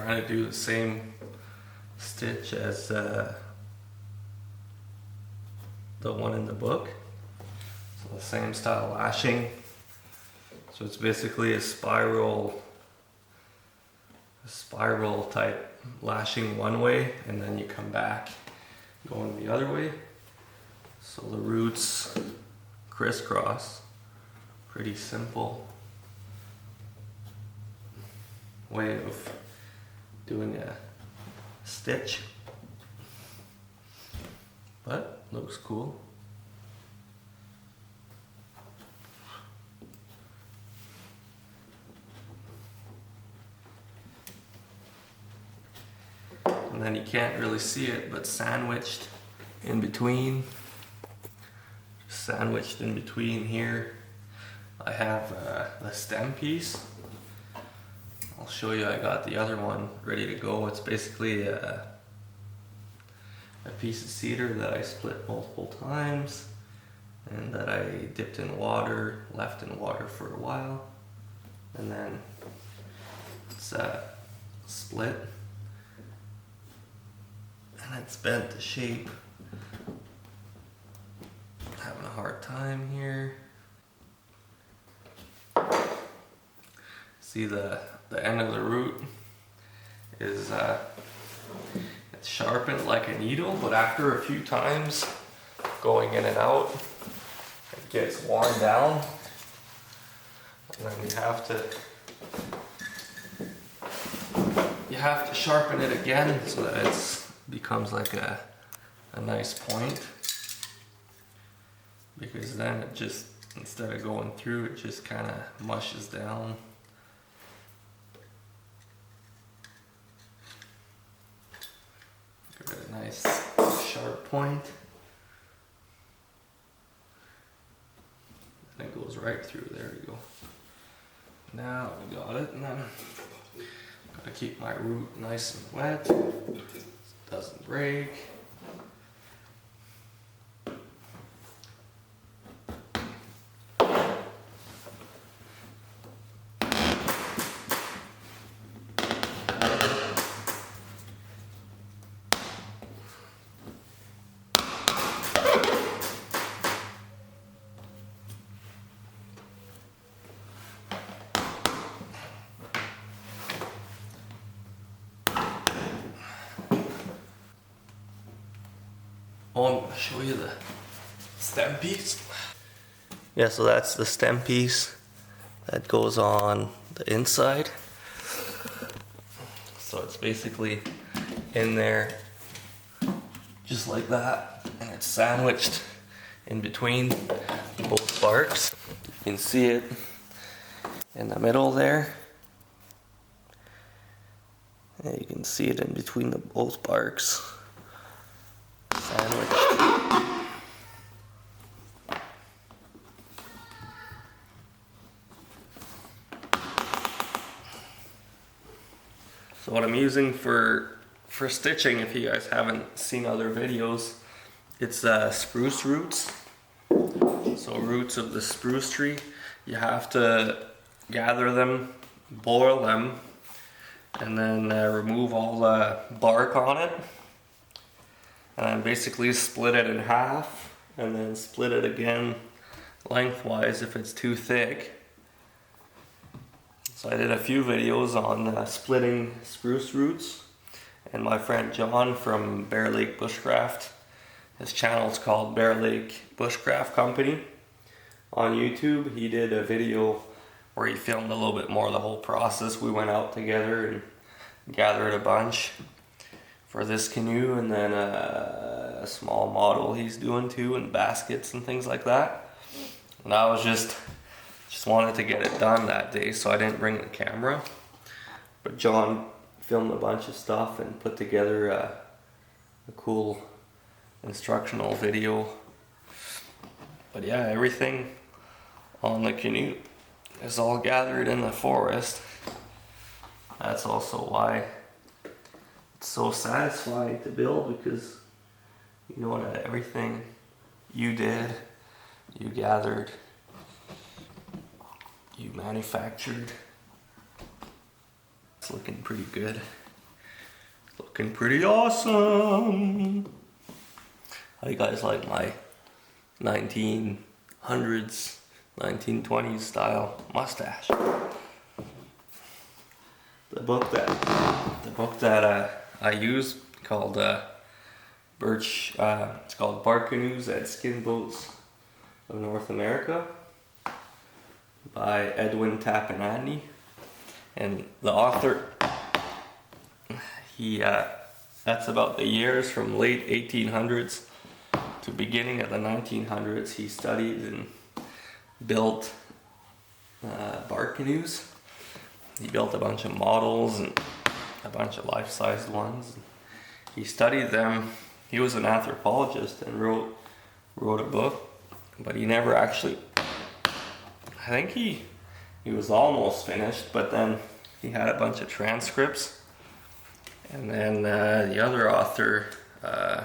trying to do the same stitch as the one in the book. So the same style lashing. So it's basically a spiral type lashing one way, and then you come back going the other way. So the roots crisscross. Pretty simple way of doing a stitch, but looks cool. And then you can't really see it, but sandwiched in between here, I have the Stempiece. I'll show you, I got the other one ready to go. It's basically a piece of cedar that I split multiple times and that I dipped in water, left in water for a while, and then it's split and it's bent to shape. Having a hard time here. See the end of the root is it's sharpened like a needle, but after a few times going in and out, it gets worn down, and then you have to sharpen it again so that it becomes like a nice point, because then it just, instead of going through, it just kind of mushes down. Give it a nice sharp point. And it goes right through. There you go. Now we got it, and then gotta keep my root nice and wet. Doesn't break. Oh, I'm gonna show you the stem piece. Yeah, so that's the stem piece that goes on the inside. So it's basically in there just like that, and it's sandwiched in between both barks. You can see it in the middle there. And you can see it in between both barks. Sandwich. So what I'm using for stitching, if you guys haven't seen other videos, it's spruce roots. So roots of the spruce tree, you have to gather them, boil them, and then remove all the bark on it. And then basically split it in half, and then split it again lengthwise if it's too thick. So I did a few videos on splitting spruce roots, and my friend John from Bear Lake Bushcraft, his channel is called Bear Lake Bushcraft Company on YouTube. He did a video where he filmed a little bit more of the whole process. We went out together and gathered a bunch for this canoe, and then a small model he's doing too, and baskets and things like that. And I was just wanted to get it done that day, so I didn't bring the camera. But John filmed a bunch of stuff and put together a cool instructional video. But yeah, everything on the canoe is all gathered in the forest. That's also why it's so satisfying to build, because you know that everything you did, you gathered, you manufactured. It's looking pretty good. Looking pretty awesome. How you guys like my 1900s, 1920s style mustache? The book that I use called it's called Bark Canoes and Skin Boats of North America by Edwin Tappanani, and the author, that's about the years from late 1800s to beginning of the 1900s. He studied and built bark canoes. He built a bunch of models and a bunch of life-sized ones. He studied them. He was an anthropologist and wrote a book, but he never actually, I think he was almost finished, but then he had a bunch of transcripts. And then the other author, I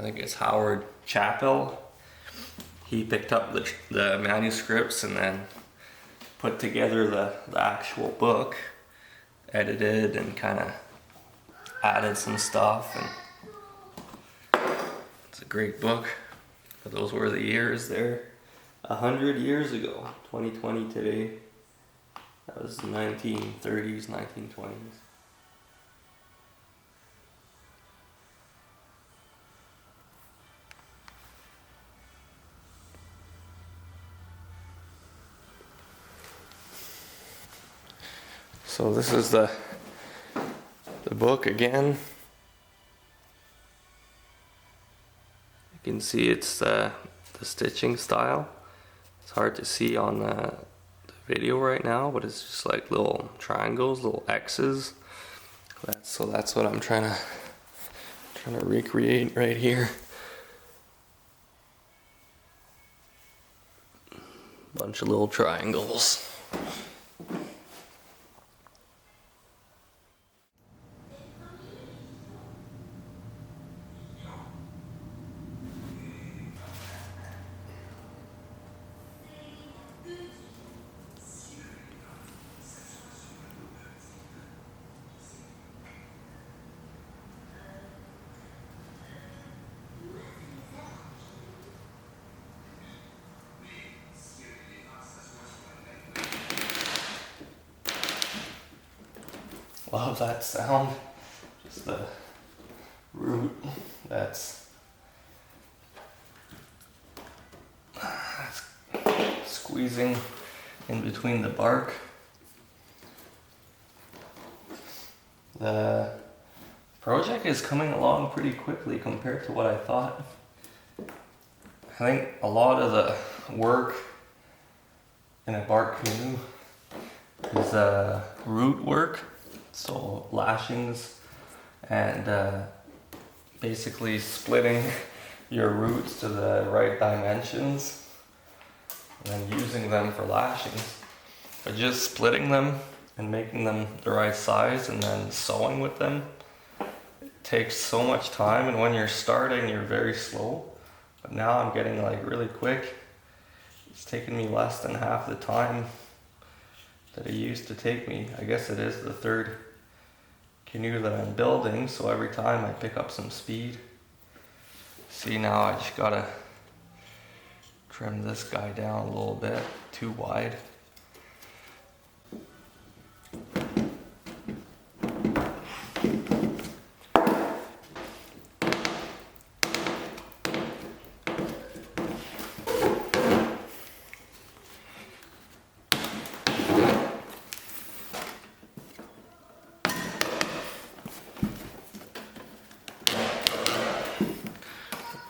think it's Howard Chappell, he picked up the manuscripts and then put together the actual book, edited and kind of added some stuff, and it's a great book. But those were the years there, 100 years ago, 2020 today. That was the 1930s, 1920s. So this is the book again. You can see it's the stitching style. It's hard to see on the video right now, but it's just like little triangles, little X's. So that's what I'm trying to recreate right here. Bunch of little triangles. Love that sound. Just the root that's squeezing in between the bark. The project is coming along pretty quickly compared to what I thought. I think a lot of the work in a bark canoe is root work. So lashings and basically splitting your roots to the right dimensions and then using them for lashings. But just splitting them and making them the right size and then sewing with them, it takes so much time, and when you're starting you're very slow. But now I'm getting like really quick. It's taken me less than half the time that it used to take me. I guess it is the third canoe that I'm building, so every time I pick up some speed. See, now I just gotta trim this guy down a little bit, too wide.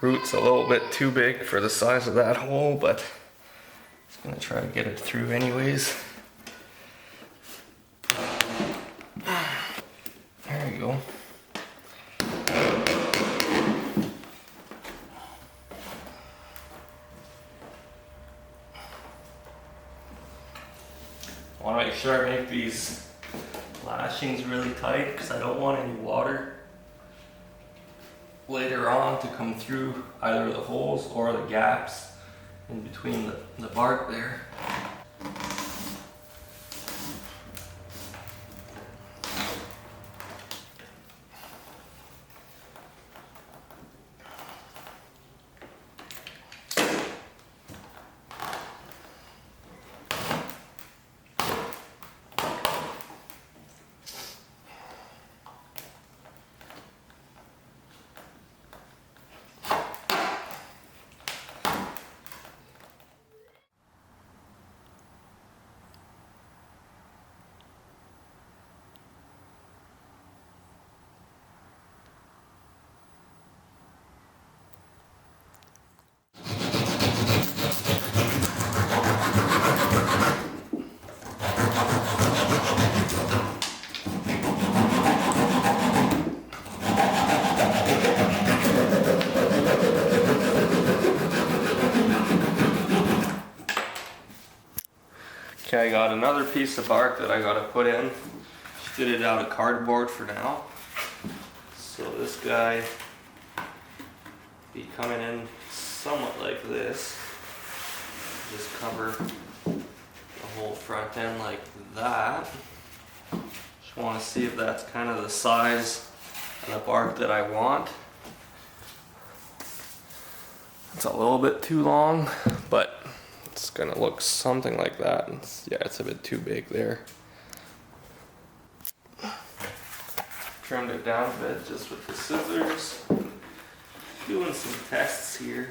Root's a little bit too big for the size of that hole, but I'm gonna try to get it through anyways. There you go. I want to make sure I make these lashings really tight because I don't want any water later on to come through either the holes or the gaps in between the bark there. Okay, I got another piece of bark that I gotta put in. Just did it out of cardboard for now. So this guy be coming in somewhat like this. Just cover the whole front end like that. Just want to see if that's kind of the size of the bark that I want. It's a little bit too long, but it's gonna look something like that. Yeah, it's a bit too big there. Trimmed it down a bit just with the scissors. Doing some tests here.